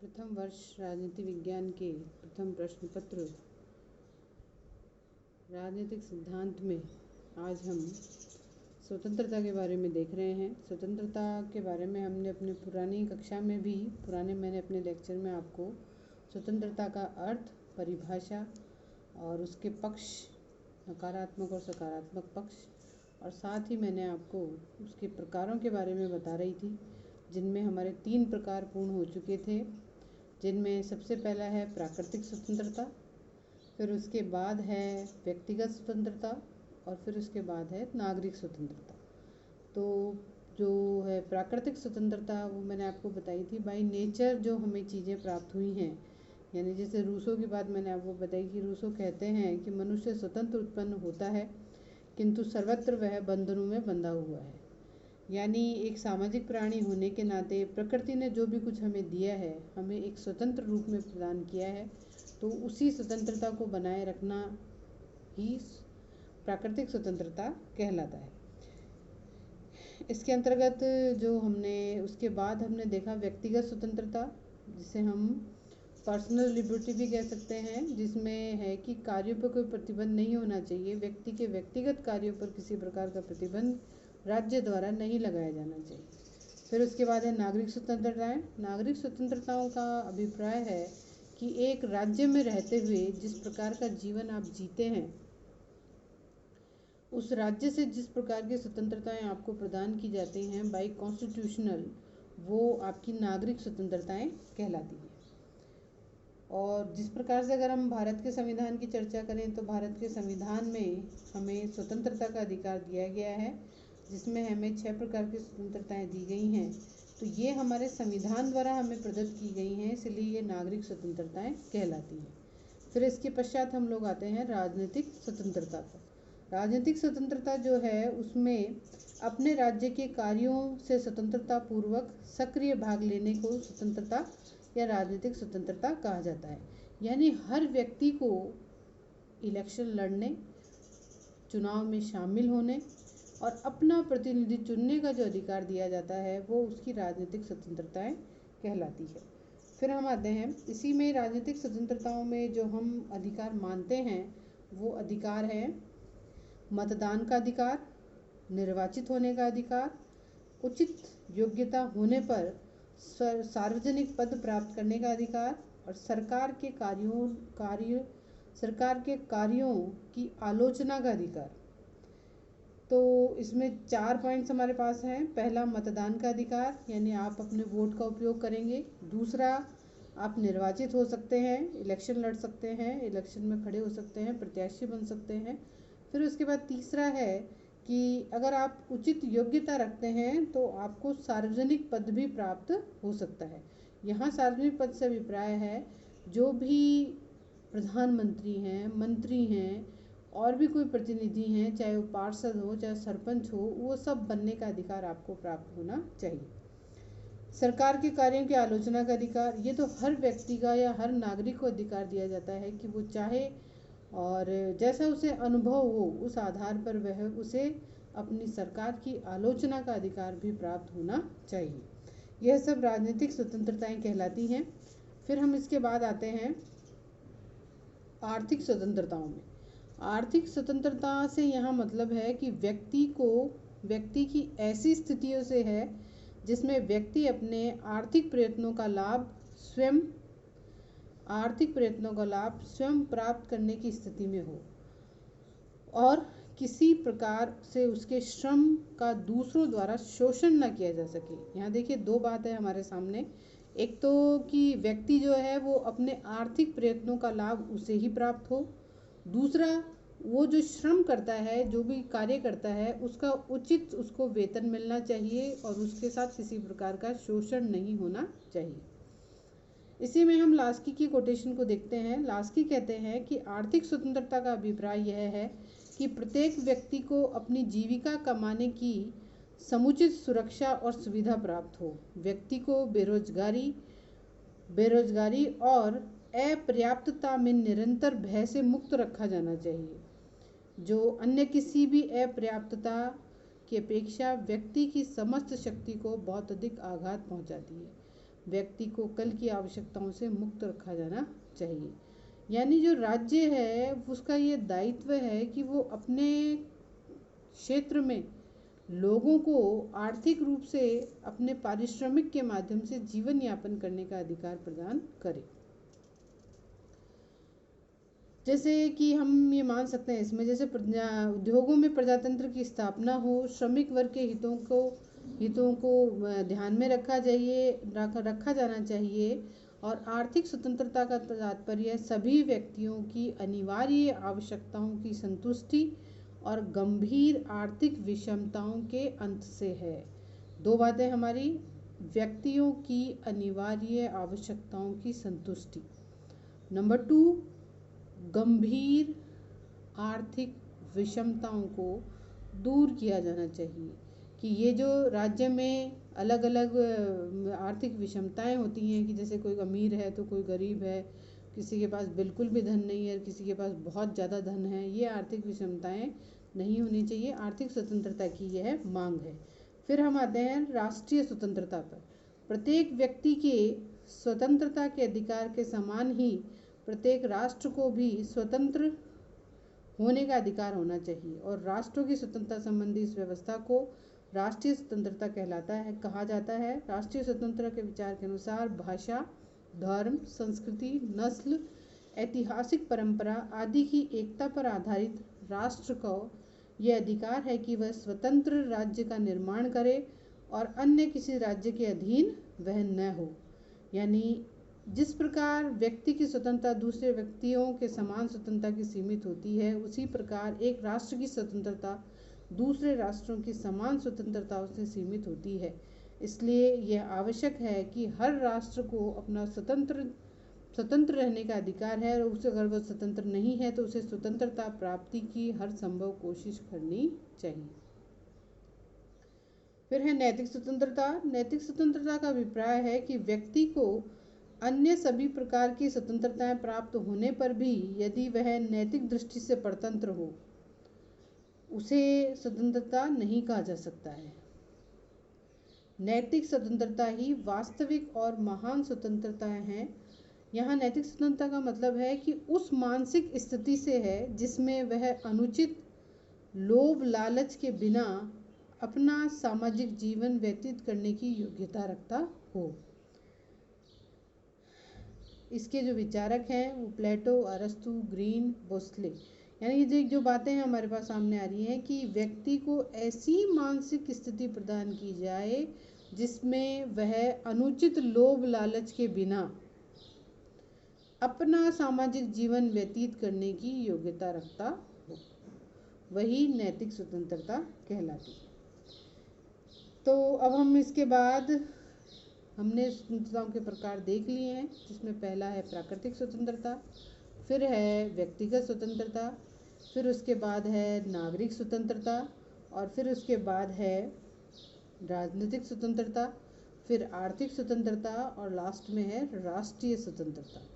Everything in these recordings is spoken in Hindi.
प्रथम वर्ष राजनीति विज्ञान के प्रथम प्रश्न पत्र राजनीतिक सिद्धांत में आज हम स्वतंत्रता के बारे में देख रहे हैं। स्वतंत्रता के बारे में हमने अपने पुरानी कक्षा में भी मैंने अपने लेक्चर में आपको स्वतंत्रता का अर्थ, परिभाषा और उसके पक्ष, नकारात्मक और सकारात्मक पक्ष, और साथ ही मैंने आपको उसके प्रकारों के बारे में बता रही थी, जिनमें हमारे 3 प्रकार पूर्ण हो चुके थे। जिनमें सबसे पहला है प्राकृतिक स्वतंत्रता, फिर उसके बाद है व्यक्तिगत स्वतंत्रता और फिर उसके बाद है नागरिक स्वतंत्रता। तो जो है प्राकृतिक स्वतंत्रता वो मैंने आपको बताई थी, बाय नेचर जो हमें चीज़ें प्राप्त हुई हैं। यानी जैसे रूसो की बात मैंने आपको बताई कि रूसो कहते हैं कि मनुष्य स्वतंत्र उत्पन्न होता है किंतु सर्वत्र वह बंधनों में बंधा हुआ है। यानी एक सामाजिक प्राणी होने के नाते प्रकृति ने जो भी कुछ हमें दिया है, हमें एक स्वतंत्र रूप में प्रदान किया है, तो उसी स्वतंत्रता को बनाए रखना ही प्राकृतिक स्वतंत्रता कहलाता है। इसके अंतर्गत जो उसके बाद हमने देखा व्यक्तिगत स्वतंत्रता, जिसे हम पर्सनल लिबर्टी भी कह सकते हैं, जिसमें है कि कार्यों पर कोई प्रतिबंध नहीं होना चाहिए। व्यक्ति के व्यक्तिगत कार्यों पर किसी प्रकार का प्रतिबंध राज्य द्वारा नहीं लगाया जाना चाहिए। फिर उसके बाद है नागरिक स्वतंत्रताएं। नागरिक स्वतंत्रताओं का अभिप्राय है कि एक राज्य में रहते हुए जिस प्रकार का जीवन आप जीते हैं, उस राज्य से जिस प्रकार की स्वतंत्रताएं आपको प्रदान की जाती हैं बाय कॉन्स्टिट्यूशनल, वो आपकी नागरिक स्वतंत्रताएं कहलाती हैं। और जिस प्रकार से अगर हम भारत के संविधान की चर्चा करें तो भारत के संविधान में हमें स्वतंत्रता का अधिकार दिया गया है, जिसमें हमें 6 प्रकार की स्वतंत्रताएं दी गई हैं। तो ये हमारे संविधान द्वारा हमें प्रदत्त की गई हैं, इसलिए ये नागरिक स्वतंत्रताएं कहलाती हैं। फिर इसके पश्चात हम लोग आते हैं राजनीतिक स्वतंत्रता पर। राजनीतिक स्वतंत्रता जो है उसमें अपने राज्य के कार्यों से स्वतंत्रता पूर्वक सक्रिय भाग लेने को स्वतंत्रता या राजनीतिक स्वतंत्रता कहा जाता है। यानी हर व्यक्ति को इलेक्शन लड़ने, चुनाव में शामिल होने और अपना प्रतिनिधि चुनने का जो अधिकार दिया जाता है, वो उसकी राजनीतिक स्वतंत्रताएं कहलाती है। फिर हम आते हैं इसी में राजनीतिक स्वतंत्रताओं में जो हम अधिकार मानते हैं, वो अधिकार है मतदान का अधिकार, निर्वाचित होने का अधिकार, उचित योग्यता होने पर सार्वजनिक पद प्राप्त करने का अधिकार और सरकार के कार्यों की आलोचना का अधिकार। तो इसमें 4 पॉइंट्स हमारे पास हैं। पहला मतदान का अधिकार, यानी आप अपने वोट का उपयोग करेंगे। दूसरा, आप निर्वाचित हो सकते हैं, इलेक्शन लड़ सकते हैं, इलेक्शन में खड़े हो सकते हैं, प्रत्याशी बन सकते हैं। फिर उसके बाद तीसरा है कि अगर आप उचित योग्यता रखते हैं तो आपको सार्वजनिक पद भी प्राप्त हो सकता है। यहाँ सार्वजनिक पद से अभिप्राय है जो भी प्रधानमंत्री हैं, मंत्री हैं और भी कोई प्रतिनिधि हैं, चाहे वो पार्षद हो, चाहे सरपंच हो, वो सब बनने का अधिकार आपको प्राप्त होना चाहिए। सरकार के कार्यों की आलोचना का अधिकार, ये तो हर व्यक्ति का या हर नागरिक को अधिकार दिया जाता है कि वो चाहे और जैसा उसे अनुभव हो उस आधार पर वह उसे अपनी सरकार की आलोचना का अधिकार भी प्राप्त होना चाहिए। यह सब राजनीतिक स्वतंत्रताएं कहलाती हैं। फिर हम इसके बाद आते हैं आर्थिक स्वतंत्रताओं में। आर्थिक स्वतंत्रता से यहाँ मतलब है कि व्यक्ति की ऐसी स्थितियों से है जिसमें व्यक्ति अपने आर्थिक प्रयत्नों का लाभ स्वयं प्राप्त करने की स्थिति में हो और किसी प्रकार से उसके श्रम का दूसरों द्वारा शोषण न किया जा सके। यहाँ देखिए 2 बात है हमारे सामने। एक तो कि व्यक्ति जो है वो अपने आर्थिक प्रयत्नों का लाभ उसे ही प्राप्त हो, दूसरा वो जो श्रम करता है, जो भी कार्य करता है, उसका उचित उसको वेतन मिलना चाहिए और उसके साथ किसी प्रकार का शोषण नहीं होना चाहिए। इसी में हम लास्की की कोटेशन को देखते हैं। लास्की कहते हैं कि आर्थिक स्वतंत्रता का अभिप्राय यह है कि प्रत्येक व्यक्ति को अपनी जीविका कमाने की समुचित सुरक्षा और सुविधा प्राप्त हो। व्यक्ति को बेरोजगारी और अपर्याप्तता में निरंतर भय से मुक्त रखा जाना चाहिए, जो अन्य किसी भी अपर्याप्तता की अपेक्षा व्यक्ति की समस्त शक्ति को बहुत अधिक आघात पहुंचाती है। व्यक्ति को कल की आवश्यकताओं से मुक्त रखा जाना चाहिए। यानी जो राज्य है उसका ये दायित्व है कि वो अपने क्षेत्र में लोगों को आर्थिक रूप से अपने पारिश्रमिक के माध्यम से जीवन यापन करने का अधिकार प्रदान करे। जैसे कि हम ये मान सकते हैं इसमें, जैसे उद्योगों में प्रजातंत्र की स्थापना हो, श्रमिक वर्ग के हितों को ध्यान में रखा जाना चाहिए, और आर्थिक स्वतंत्रता का तात्पर्य सभी व्यक्तियों की अनिवार्य आवश्यकताओं की संतुष्टि और गंभीर आर्थिक विषमताओं के अंत से है। दो बातें हमारी, व्यक्तियों की अनिवार्य आवश्यकताओं की संतुष्टि, नंबर 2 गंभीर आर्थिक विषमताओं को दूर किया जाना चाहिए। कि ये जो राज्य में अलग अलग आर्थिक विषमताएं होती हैं कि जैसे कोई अमीर है तो कोई गरीब है, किसी के पास बिल्कुल भी धन नहीं है, किसी के पास बहुत ज़्यादा धन है, ये आर्थिक विषमताएं नहीं होनी चाहिए। आर्थिक स्वतंत्रता की यह मांग है। फिर हम आते हैं राष्ट्रीय स्वतंत्रता पर। प्रत्येक व्यक्ति के स्वतंत्रता के अधिकार के समान ही प्रत्येक राष्ट्र को भी स्वतंत्र होने का अधिकार होना चाहिए, और राष्ट्रों की स्वतंत्रता संबंधी इस व्यवस्था को राष्ट्रीय स्वतंत्रता कहा जाता है। राष्ट्रीय स्वतंत्रता के विचार के अनुसार भाषा, धर्म, संस्कृति, नस्ल, ऐतिहासिक परंपरा आदि की एकता पर आधारित राष्ट्र को यह अधिकार है कि वह स्वतंत्र राज्य का निर्माण करे और अन्य किसी राज्य के अधीन वह न हो। यानी जिस प्रकार व्यक्ति की स्वतंत्रता दूसरे व्यक्तियों के समान स्वतंत्रता की सीमित होती है, उसी प्रकार एक राष्ट्र की स्वतंत्रता दूसरे राष्ट्रों की समान स्वतंत्रताओं से सीमित होती है। इसलिए यह आवश्यक है कि हर राष्ट्र को अपना स्वतंत्र रहने का अधिकार है, और उसे अगर वह स्वतंत्र नहीं है तो उसे स्वतंत्रता प्राप्ति की हर संभव कोशिश करनी चाहिए। फिर है नैतिक स्वतंत्रता। नैतिक स्वतंत्रता का अभिप्राय है कि व्यक्ति को अन्य सभी प्रकार की स्वतंत्रताएं प्राप्त होने पर भी यदि वह नैतिक दृष्टि से परतंत्र हो, उसे स्वतंत्रता नहीं कहा जा सकता है। नैतिक स्वतंत्रता ही वास्तविक और महान स्वतंत्रताएं हैं। यहाँ नैतिक स्वतंत्रता का मतलब है कि उस मानसिक स्थिति से है जिसमें वह अनुचित लोभ लालच के बिना अपना सामाजिक जीवन व्यतीत करने की योग्यता रखता हो। इसके जो विचारक हैं वो प्लेटो, अरस्तु, ग्रीन, बोस्ले। यानी ये जो बातें हैं हमारे पास सामने आ रही हैं कि व्यक्ति को ऐसी मानसिक स्थिति प्रदान की जाए जिसमें वह अनुचित लोभ लालच के बिना अपना सामाजिक जीवन व्यतीत करने की योग्यता रखता हो, वही नैतिक स्वतंत्रता कहलाती है। तो अब हम इसके बाद हमने स्वतंत्रताओं के प्रकार देख लिए हैं, जिसमें पहला है प्राकृतिक स्वतंत्रता, फिर है व्यक्तिगत स्वतंत्रता, फिर उसके बाद है नागरिक स्वतंत्रता, और फिर उसके बाद है राजनीतिक स्वतंत्रता, फिर आर्थिक स्वतंत्रता, और लास्ट में है राष्ट्रीय स्वतंत्रता।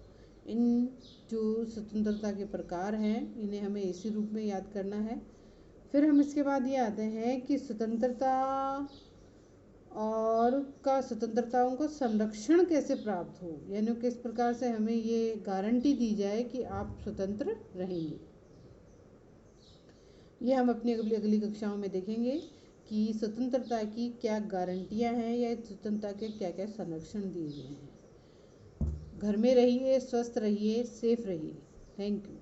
इन जो स्वतंत्रता के प्रकार हैं इन्हें हमें इसी रूप में याद करना है। फिर हम इसके बाद ये आते हैं कि स्वतंत्रता और स्वतंत्रताओं का संरक्षण कैसे प्राप्त हो, यानी किस प्रकार से हमें ये गारंटी दी जाए कि आप स्वतंत्र रहेंगे। ये हम अपनी अगली कक्षाओं में देखेंगे कि स्वतंत्रता की क्या गारंटियां हैं या स्वतंत्रता के क्या क्या संरक्षण दिए गए हैं। घर में रहिए, स्वस्थ रहिए, सेफ रहिए। Thank you.